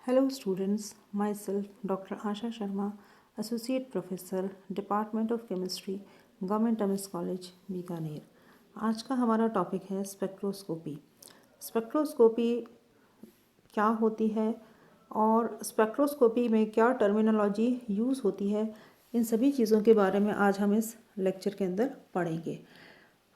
Hello students, myself Dr. Asha Sharma, Associate Professor, Department of Chemistry, Government Women's College, Bikaner. आज का हमारा topic है spectroscopy. Spectroscopy क्या होती है और स्पेक्ट्रोस्कोपी में क्या टर्मिनोलॉजी यूज़ होती है, इन सभी चीज़ों के बारे में आज हम इस लेक्चर के अंदर पढ़ेंगे।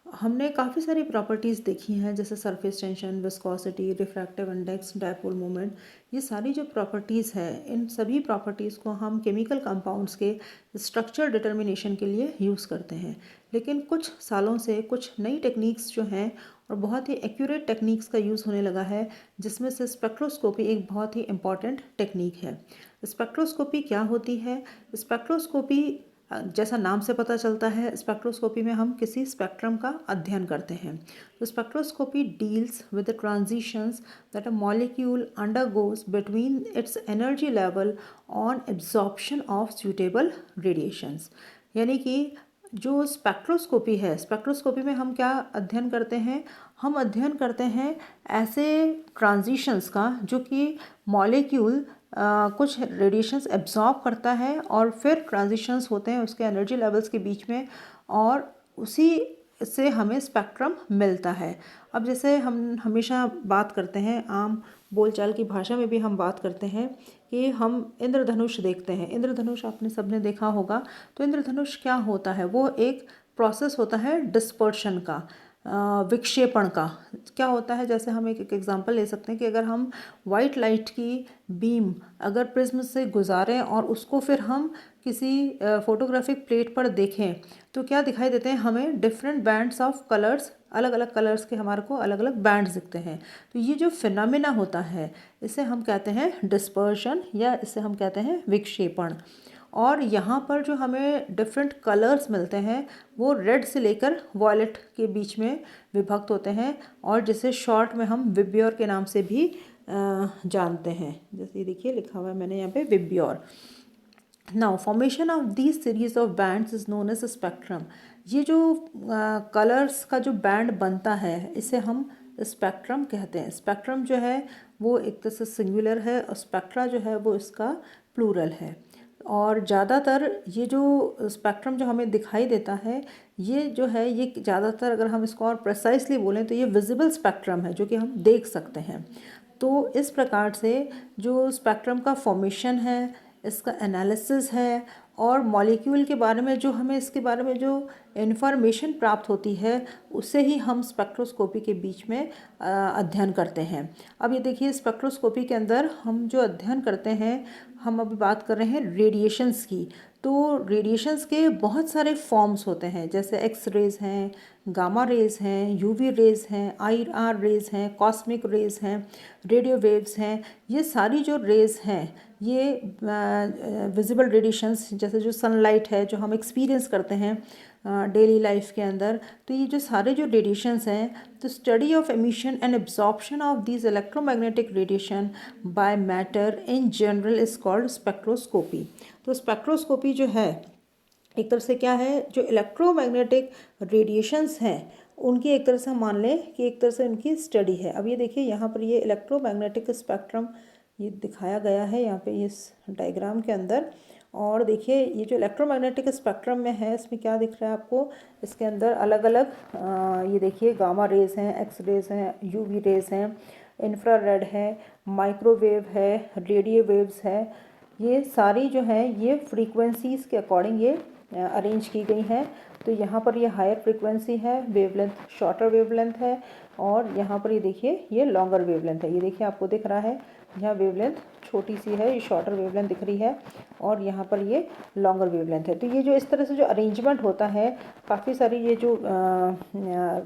हमने काफ़ी सारी प्रॉपर्टीज़ देखी हैं, जैसे surface tension, viscosity, refractive index, dipole moment. ये सारी जो प्रॉपर्टीज़ हैं, इन सभी प्रॉपर्टीज़ को हम केमिकल कंपाउंड्स के स्ट्रक्चर डिटर्मिनेशन के लिए यूज़ करते हैं। लेकिन कुछ सालों से कुछ नई टेक्निक्स जो हैं और बहुत ही एक्यूरेट टेक्निक्स का यूज़ होने लगा है, जिसमें से स्पेक्ट्रोस्कोपी एक बहुत ही इम्पॉर्टेंट टेक्निक है। स्पेक्ट्रोस्कोपी क्या होती है? स्पेक्ट्रोस्कोपी जैसा नाम से पता चलता है, स्पेक्ट्रोस्कोपी में हम किसी स्पेक्ट्रम का अध्ययन करते हैं। तो spectroscopy deals with the transitions that a molecule undergoes between its energy level on absorption of suitable radiations. यानी कि जो स्पेक्ट्रोस्कोपी है, स्पेक्ट्रोस्कोपी में हम क्या अध्ययन करते हैं? हम अध्ययन करते हैं ऐसे ट्रांजिशंस का जो कि मॉलिक्यूल कुछ रेडिएशंस एब्जॉर्ब करता है और फिर ट्रांजिशंस होते हैं उसके एनर्जी लेवल्स के बीच में, और उसी से हमें स्पेक्ट्रम मिलता है। अब जैसे हम हमेशा बात करते हैं, आम बोलचाल की भाषा में भी हम बात करते हैं कि हम इंद्रधनुष देखते हैं। इंद्रधनुष आपने सबने देखा होगा। तो इंद्रधनुष क्या होता है? वो एक प्रोसेस होता है डिस्पर्शन का, विक्षेपण का। क्या होता है? जैसे हम एक एग्जांपल ले सकते हैं कि अगर हम वाइट लाइट की बीम अगर प्रिज्म से गुजारें और उसको फिर हम किसी फोटोग्राफिक प्लेट पर देखें, तो क्या दिखाई देते हैं? हमें डिफरेंट बैंड्स ऑफ कलर्स, अलग अलग कलर्स के हमारे को अलग अलग बैंड्स दिखते हैं। तो ये जो फिनोमेना होता है, इसे हम कहते हैं डिस्पर्शन, या इसे हम कहते हैं विक्षेपण। और यहाँ पर जो हमें डिफरेंट कलर्स मिलते हैं वो रेड से लेकर वॉयलेट के बीच में विभक्त होते हैं, और जिसे शॉर्ट में हम विब्योर के नाम से भी जानते हैं। जैसे ये देखिए लिखा हुआ है मैंने यहाँ पे, VIBGYOR. Now formation of these series of bands is known as spectrum. ये जो कलर्स का जो बैंड बनता है, इसे हम स्पेक्ट्रम कहते हैं। स्पेक्ट्रम जो है वो एक तरह से सिंगुलर है और स्पेक्ट्रा जो है वो इसका प्लूरल है। और ज़्यादातर ये जो स्पेक्ट्रम जो हमें दिखाई देता है, ये जो है ये ज़्यादातर, अगर हम इसको और प्रिसाइसली बोलें तो ये विजिबल स्पेक्ट्रम है, जो कि हम देख सकते हैं। तो इस प्रकार से जो स्पेक्ट्रम का फॉर्मेशन है, इसका एनालिसिस है, और मॉलिक्यूल के बारे में जो हमें इसके बारे में जो इन्फॉर्मेशन प्राप्त होती है, उससे ही हम स्पेक्ट्रोस्कोपी के बीच में अध्ययन करते हैं। अब ये देखिए, स्पेक्ट्रोस्कोपी के अंदर हम जो अध्ययन करते हैं, हम अभी बात कर रहे हैं रेडिएशंस की। तो रेडिएशंस के बहुत सारे फॉर्म्स होते हैं, जैसे एक्स रेज हैं, गामा रेज हैं, यूवी रेज हैं, आईआर रेज हैं, कॉस्मिक रेज हैं, रेडियो वेव्स हैं। ये सारी जो रेज हैं, ये विजिबल रेडिएशंस, जैसे जो सनलाइट है जो हम एक्सपीरियंस करते हैं डेली लाइफ के अंदर, तो ये जो सारे जो रेडिएशंस हैं, तो study of emission and absorption of these electromagnetic radiation by matter in general is called spectroscopy. तो स्पेक्ट्रोस्कोपी जो है एक तरह से क्या है, जो इलेक्ट्रोमैग्नेटिक रेडिएशंस हैं उनकी एक तरह से मान लें कि एक तरह से उनकी स्टडी है। अब ये देखिए यहाँ पर ये इलेक्ट्रोमैग्नेटिक स्पेक्ट्रम ये दिखाया गया है यहाँ पे इस डायग्राम के अंदर। और देखिए ये जो इलेक्ट्रोमैग्नेटिक स्पेक्ट्रम में है, इसमें क्या दिख रहा है आपको? इसके अंदर अलग अलग ये देखिए गामा रेज हैं, एक्स रेज हैं, यूवी रेज हैं, इंफ्रारेड है, माइक्रोवेव है, रेडियो वेव्स है। ये सारी जो है ये फ्रीक्वेंसीज़ के अकॉर्डिंग ये अरेंज की गई हैं। तो यहाँ पर ये हायर फ्रीक्वेंसी है, वेवलेंथ शॉर्टर वेवलेंथ है, और यहाँ पर ये देखिए ये लॉन्गर वेवलेंथ है। ये देखिए आपको दिख रहा है, यहाँ वेवलेंथ छोटी सी है, ये शॉर्टर वेवलेंथ दिख रही है, और यहाँ पर ये लॉन्गर वेवलेंथ है। तो ये जो इस तरह से जो अरेंजमेंट होता है, काफ़ी सारी ये जो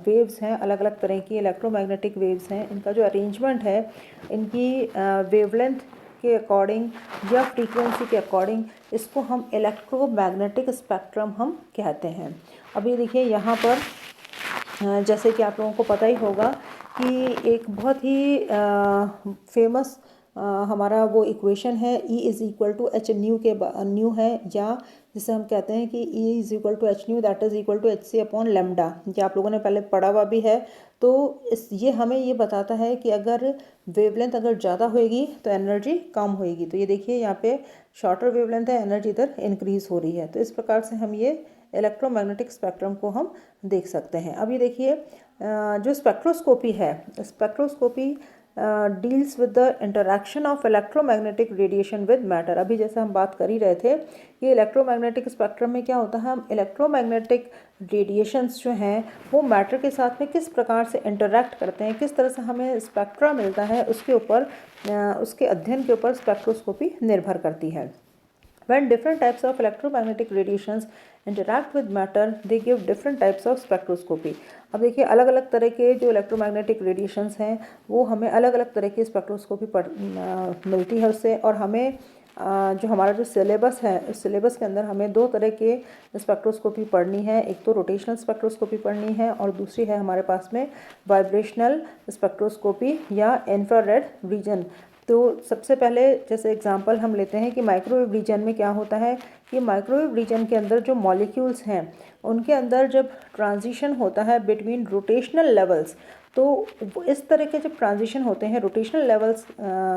वेव्स हैं, अलग अलग तरह की इलेक्ट्रोमैग्नेटिक वेव्स हैं, इनका जो अरेंजमेंट है, इनकी वेवलेंथ के अकॉर्डिंग या फ्रीक्वेंसी के अकॉर्डिंग, इसको हम इलेक्ट्रोमैग्नेटिक स्पेक्ट्रम हम कहते हैं। अब ये देखिए यहाँ पर जैसे कि आप लोगों को पता ही होगा कि एक बहुत ही फेमस हमारा वो इक्वेशन है E is equal to h nu के न्यू है, या जिसे हम कहते हैं कि E is equal to h nu that is equal to h c upon lambda, ये आप लोगों ने पहले पढ़ा हुआ भी है। तो ये हमें ये बताता है कि अगर वेवलेंथ अगर ज़्यादा होएगी तो एनर्जी कम होएगी। तो ये देखिए यहाँ पे शॉर्टर वेवलेंथ है, एनर्जी इधर इंक्रीज़ हो रही है। तो इस प्रकार से हम ये इलेक्ट्रोमैग्नेटिक स्पेक्ट्रम को हम देख सकते हैं। अब ये देखिए जो स्पेक्ट्रोस्कोपी है, spectroscopy deals with the interaction of electromagnetic radiation with matter. अभी जैसे हम बात कर ही रहे थे कि इलेक्ट्रोमैग्नेटिक स्पेक्ट्रम में क्या होता है, हम इलेक्ट्रोमैग्नेटिक रेडिएशंस जो हैं वो मैटर के साथ में किस प्रकार से इंटरेक्ट करते हैं, किस तरह से हमें स्पेक्ट्रा मिलता है, उसके ऊपर उसके अध्ययन के ऊपर स्पेक्ट्रोस्कोपी निर्भर करती है। When different types of electromagnetic radiations interact with matter, they give different types of spectroscopy. अब देखिए अलग अलग तरह के जो इलेक्ट्रोमैग्नेटिक रेडिएशंस हैं वो हमें अलग अलग तरह की स्पेक्ट्रोस्कोपी मिलती है उससे। और हमें जो हमारा जो सिलेबस है, उस सिलेबस के अंदर हमें दो तरह के स्पेक्ट्रोस्कोपी पढ़नी है। एक तो रोटेशनल स्पेक्ट्रोस्कोपी पढ़नी है और दूसरी है हमारे पास में वाइब्रेशनल स्पेक्ट्रोस्कोपी या इंफ्रारेड रीजन। तो सबसे पहले जैसे एग्जांपल हम लेते हैं कि माइक्रोवेव रीजन में क्या होता है कि माइक्रोवेव रीजन के अंदर जो मॉलिक्यूल्स हैं उनके अंदर जब ट्रांजिशन होता है बिटवीन रोटेशनल लेवल्स, तो इस तरह के जब ट्रांजिशन होते हैं रोटेशनल लेवल्स,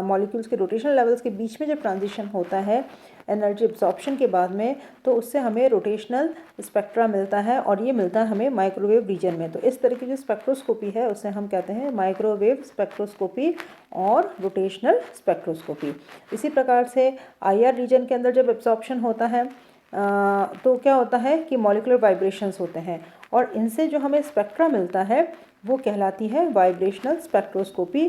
मॉलिक्यूल्स के रोटेशनल लेवल्स के बीच में जब ट्रांजिशन होता है एनर्जी एब्जॉर्प्शन के बाद में, तो उससे हमें रोटेशनल स्पेक्ट्रा मिलता है और ये मिलता है हमें माइक्रोवेव रीजन में। तो इस तरह की जो स्पेक्ट्रोस्कोपी है उसे हम कहते हैं माइक्रोवेव स्पेक्ट्रोस्कोपी और रोटेशनल स्पेक्ट्रोस्कोपी। इसी प्रकार से आईआर रीजन के अंदर जब एब्जॉर्प्शन होता है तो क्या होता है कि मॉलिक्यूलर वाइब्रेशंस होते हैं और इनसे जो हमें स्पेक्ट्रा मिलता है वो कहलाती है वाइब्रेशनल स्पेक्ट्रोस्कोपी,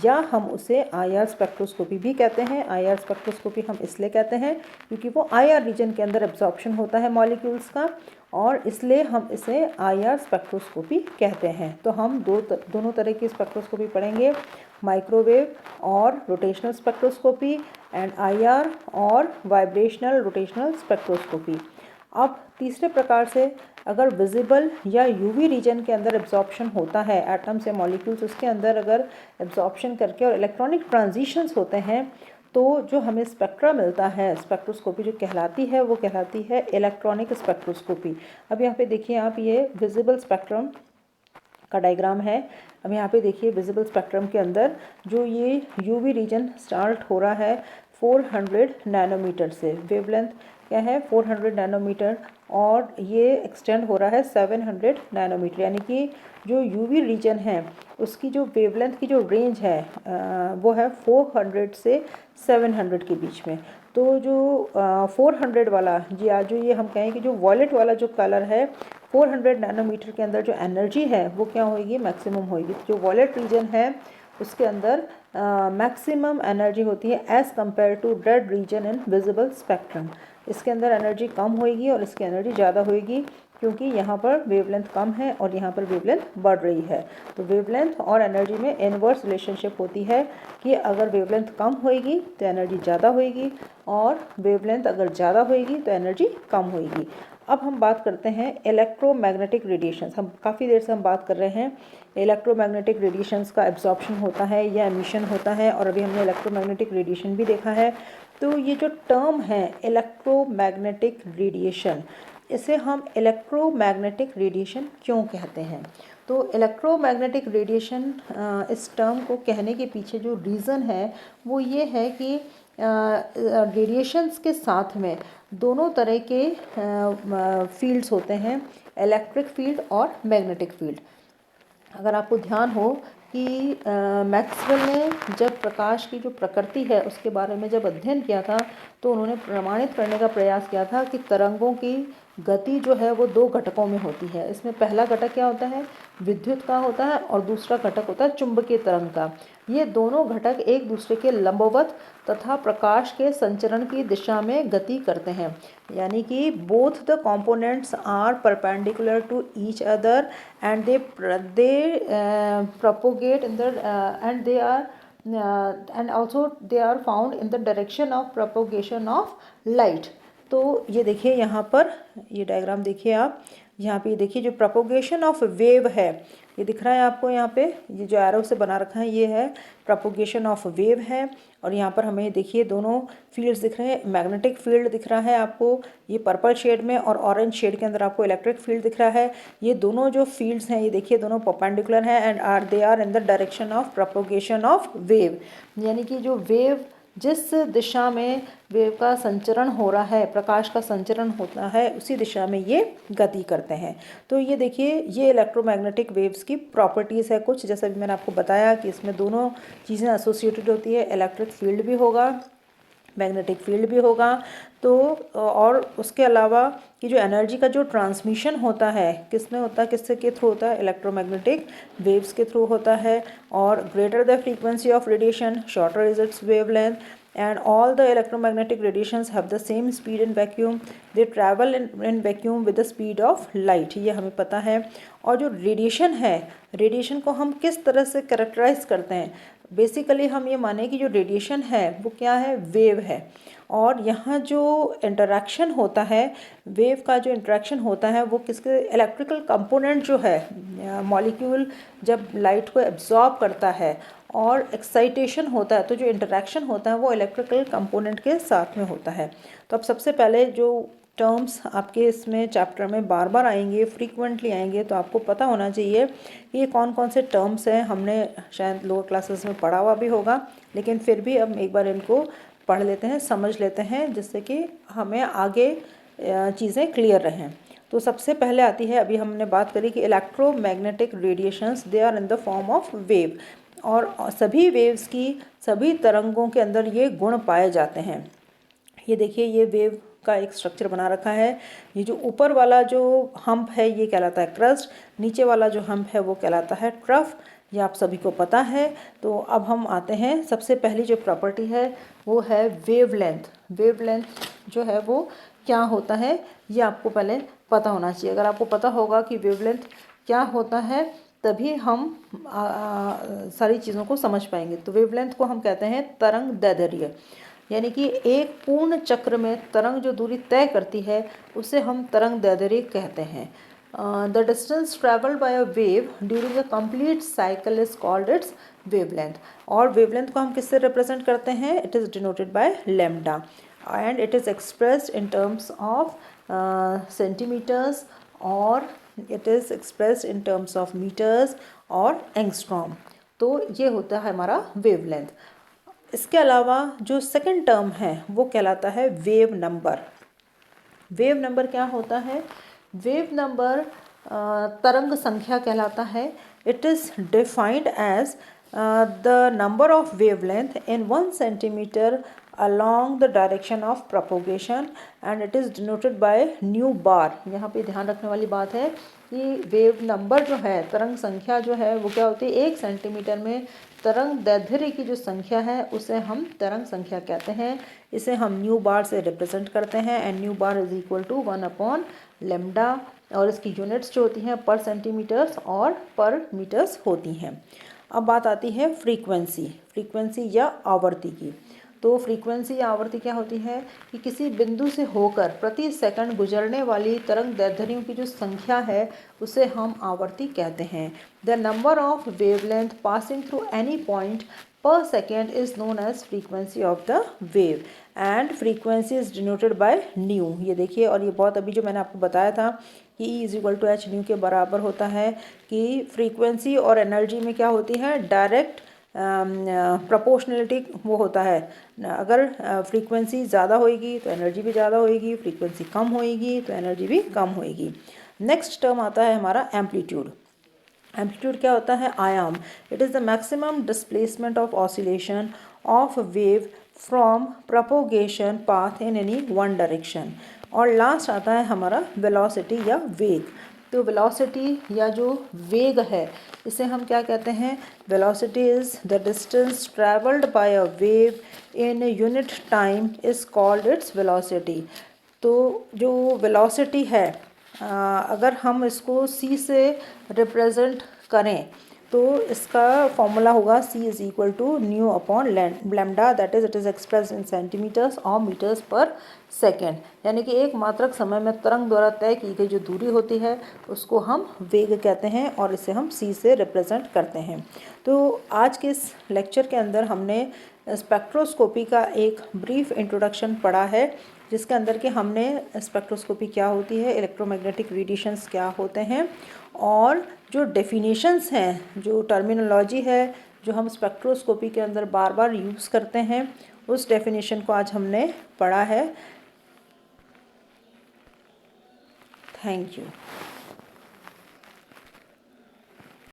या हम उसे आईआर स्पेक्ट्रोस्कोपी भी कहते हैं। आईआर स्पेक्ट्रोस्कोपी हम इसलिए कहते हैं क्योंकि वो आईआर रीजन के अंदर एब्जॉर्प्शन होता है मॉलिक्यूल्स का, और इसलिए हम इसे आईआर स्पेक्ट्रोस्कोपी कहते हैं। तो हम दोनों तरह की स्पेक्ट्रोस्कोपी पढ़ेंगे, माइक्रोवेव और रोटेशनल स्पेक्ट्रोस्कोपी एंड आईआर और वाइब्रेशनल रोटेशनल स्पेक्ट्रोस्कोपी। अब तीसरे प्रकार से अगर विजिबल या यूवी रीजन के अंदर एब्जॉर्प्शन होता है एटम्स या मॉलिक्यूल्स, उसके अंदर अगर एब्जॉर्प्शन करके और इलेक्ट्रॉनिक ट्रांजिशंस होते हैं तो जो हमें स्पेक्ट्रा मिलता है, स्पेक्ट्रोस्कोपी जो कहलाती है वो कहलाती है इलेक्ट्रॉनिक स्पेक्ट्रोस्कोपी। अब यहाँ पे देखिए आप, ये विजिबल स्पेक्ट्रम का डायग्राम है। अब यहाँ पे देखिए विजिबल स्पेक्ट्रम के अंदर जो ये यूवी रीजन स्टार्ट हो रहा है 400 नैनोमीटर से, वेवलेंथ क्या है 400 नैनोमीटर, और ये एक्सटेंड हो रहा है 700 नैनोमीटर, यानी कि जो यूवी रीजन है उसकी जो वेवलेंथ की जो रेंज है वो है 400 से 700 के बीच में। तो जो 400 वाला जो ये हम कहें कि जो वॉयलेट वाला जो कलर है 400 नैनोमीटर के अंदर जो एनर्जी है वो क्या होगी, मैक्सिमम होगी। जो वॉयलेट रीजन है उसके अंदर मैक्सिमम एनर्जी होती है as compare to red region in visible spectrum. इसके अंदर एनर्जी कम होएगी और इसकी एनर्जी ज़्यादा होएगी क्योंकि यहाँ पर वेवलेंथ कम है और यहाँ पर वेवलेंथ बढ़ रही है। तो वेवलेंथ और एनर्जी में इनवर्स रिलेशनशिप होती है कि अगर वेवलेंथ कम होएगी तो एनर्जी ज़्यादा होएगी और वेवलेंथ अगर ज़्यादा होएगी तो एनर्जी कम होएगी। अब हम बात करते हैं इलेक्ट्रोमैग्नेटिक रेडिएशंस। हम काफ़ी देर से हम बात कर रहे हैं इलेक्ट्रोमैग्नेटिक रेडिएशंस का एब्जॉर्प्शन होता है या एमिशन होता है, और अभी हमने इलेक्ट्रोमैग्नेटिक रेडिएशन भी देखा है। तो ये जो टर्म है इलेक्ट्रोमैग्नेटिक रेडिएशन, इसे हम इलेक्ट्रोमैग्नेटिक रेडिएशन क्यों कहते हैं? तो इलेक्ट्रोमैग्नेटिक रेडिएशन इस टर्म को कहने के पीछे जो रीज़न है वो ये है कि रेडिएशंस के साथ में दोनों तरह के फील्ड्स होते हैं, इलेक्ट्रिक फील्ड और मैग्नेटिक फील्ड। अगर आपको ध्यान हो कि मैक्सवेल ने जब प्रकाश की जो प्रकृति है उसके बारे में जब अध्ययन किया था तो उन्होंने प्रमाणित करने का प्रयास किया था कि तरंगों की गति जो है वो दो घटकों में होती है। इसमें पहला घटक क्या होता है, विद्युत का होता है, और दूसरा घटक होता है चुंबकीय तरंग का। ये दोनों घटक एक दूसरे के लंबवत तथा प्रकाश के संचरण की दिशा में गति करते हैं, यानी कि both the components are perpendicular to each other and they propagate in the and they are and also they are found in the direction of propagation of light। तो ये देखिए यहाँ पर ये डायग्राम देखिए आप, यहाँ पे देखिए जो प्रोपोगेशन ऑफ वेव है, ये दिख रहा है आपको यहाँ पे, ये जो एरो से बना रखा है ये है प्रोपोगेशन ऑफ वेव है। और यहाँ पर हमें देखिए दोनों फील्ड्स दिख रहे हैं, मैग्नेटिक फील्ड दिख रहा है आपको ये पर्पल शेड में, और ऑरेंज शेड के अंदर आपको इलेक्ट्रिक फील्ड दिख रहा है। ये दोनों जो फील्ड्स हैं ये देखिए दोनों परपेंडिकुलर हैं and they are in the direction of propagation of wave, यानी कि जो वेव जिस दिशा में वेव का संचरण हो रहा है, प्रकाश का संचरण होता है, उसी दिशा में ये गति करते हैं। तो ये देखिए ये इलेक्ट्रोमैग्नेटिक वेव्स की प्रॉपर्टीज़ है कुछ, जैसा भी मैंने आपको बताया कि इसमें दोनों चीज़ें एसोसिएटेड होती है, इलेक्ट्रिक फील्ड भी होगा, मैग्नेटिक फील्ड भी होगा। तो और उसके अलावा कि जो एनर्जी का जो ट्रांसमिशन होता है किस में होता है, किससे के थ्रू होता है, इलेक्ट्रोमैग्नेटिक वेव्स के थ्रू होता है। और greater the frequency of radiation shorter is it's wavelength, and all the electromagnetic radiations have the same speed in vacuum, they travel in vacuum with the speed of light, ये हमें पता है। और जो रेडिएशन है, रेडिएशन को हम किस तरह से कैरेक्टराइज करते हैं, बेसिकली हम ये माने कि जो रेडिएशन है वो क्या है, वेव है। और यहाँ जो इंटरेक्शन होता है, वेव का जो इंटरेक्शन होता है वो किसके, इलेक्ट्रिकल कंपोनेंट जो है मॉलिक्यूल जब लाइट को एब्जॉर्ब करता है और एक्साइटेशन होता है, तो जो इंटरेक्शन होता है वो इलेक्ट्रिकल कंपोनेंट के साथ में होता है। तो अब सबसे पहले जो टर्म्स आपके इसमें चैप्टर में बार बार आएंगे, फ्रीक्वेंटली आएंगे, तो आपको पता होना चाहिए कि ये कौन कौन से टर्म्स हैं। हमने शायद लोअर क्लासेस में पढ़ा हुआ भी होगा, लेकिन फिर भी अब एक बार इनको पढ़ लेते हैं, समझ लेते हैं, जिससे कि हमें आगे चीज़ें क्लियर रहें। तो सबसे पहले आती है, अभी हमने बात करी कि electromagnetic radiations they are in the form of wave, और सभी वेव्स की, सभी तरंगों के अंदर ये गुण पाए जाते हैं। ये देखिए ये वेव का एक स्ट्रक्चर बना रखा है। ये जो ऊपर वाला जो हम्प है ये कहलाता है क्रस्ट, नीचे वाला जो हम्प है वो कहलाता है ट्रफ, ये आप सभी को पता है। तो अब हम आते हैं, सबसे पहली जो प्रॉपर्टी है वो है वेवलेंथ। वेवलेंथ जो है वो क्या होता है ये आपको पहले पता होना चाहिए। अगर आपको पता होगा कि वेवलेंथ क्या होता है तभी हम सारी चीज़ों को समझ पाएंगे। तो वेवलेंथ को हम कहते हैं तरंग दैर्ध्य, यानी कि एक पूर्ण चक्र में तरंग जो दूरी तय करती है उसे हम तरंग दैर्ध्य कहते हैं। The distance travelled by a wave during a complete cycle is called its wavelength. और वेवलेंथ को हम किससे रिप्रेजेंट करते हैं, it is denoted by lambda and it is expressed in terms of centimetres, और it is expressed in terms of metres और angstrom. तो ये होता है हमारा वेवलेंथ। इसके अलावा जो सेकंड टर्म है वो कहलाता है वेव नंबर। वेव नंबर क्या होता है, वेव नंबर तरंग संख्या कहलाता है। It is defined as the number of wavelength in 1 centimetre along the direction of propagation and it is denoted by nu bar। यहाँ पे ध्यान रखने वाली बात है कि वेव नंबर जो है, तरंग संख्या जो है वो क्या होती है, 1 सेंटीमीटर में तरंग दैर्ध्य की जो संख्या है उसे हम तरंग संख्या कहते हैं। इसे हम न्यू बार से रिप्रेजेंट करते हैं and nu bar is equal to 1/λ, और इसकी यूनिट्स जो होती हैं पर सेंटीमीटर्स और पर मीटर्स होती हैं। अब बात आती है फ्रीक्वेंसी, फ्रीक्वेंसी या आवृत्ति की। तो फ्रीक्वेंसी या आवृत्ति क्या होती है कि किसी बिंदु से होकर प्रति सेकंड गुजरने वाली तरंग दैर्ध्यों की जो संख्या है उसे हम आवृत्ति कहते हैं। The number of wavelength passing through any point per second is known as frequency of the wave and frequency is denoted by nu. ये देखिए, और ये बहुत अभी जो मैंने आपको बताया था कि E is equal to h nu के बराबर होता है कि फ्रीक्वेंसी और एनर्जी में क्या होती है, डायरेक्ट प्रोपोर्शनलिटी वो होता है। अगर फ्रीक्वेंसी ज़्यादा होएगी तो एनर्जी भी ज़्यादा होएगी, फ्रीक्वेंसी कम होएगी तो एनर्जी भी कम होएगी। नेक्स्ट टर्म आता है हमारा एम्पलीट्यूड। एम्पलीट्यूड क्या होता है, आयाम। It is the maximum displacement of oscillation of wave from propagation path in any one direction. और लास्ट आता है हमारा वेलोसिटी या वेग। तो वेलोसिटी या जो वेग है इसे हम क्या कहते हैं, velocity is the distance travelled bye a wave in unit time is called its velocity. तो जो वेलोसिटी है अगर हम इसको c से रिप्रेजेंट करें तो इसका फॉर्मूला होगा C is equal to nu upon lambda, that is it is express in centimetres और मीटर्स पर सेकेंड। यानी कि एक मात्रक समय में तरंग द्वारा तय की गई जो दूरी होती है उसको हम वेग कहते हैं और इसे हम C से रिप्रेजेंट करते हैं। तो आज के इस लेक्चर के अंदर हमने स्पेक्ट्रोस्कोपी का एक ब्रीफ इंट्रोडक्शन पढ़ा है, जिसके अंदर कि हमने स्पेक्ट्रोस्कोपी क्या होती है, इलेक्ट्रोमैग्नेटिक रेडिएशंस क्या होते हैं, और जो डेफिनेशंस हैं, जो टर्मिनोलॉजी है जो हम स्पेक्ट्रोस्कोपी के अंदर बार बार यूज़ करते हैं, उस डेफिनेशन को आज हमने पढ़ा है। Thank you.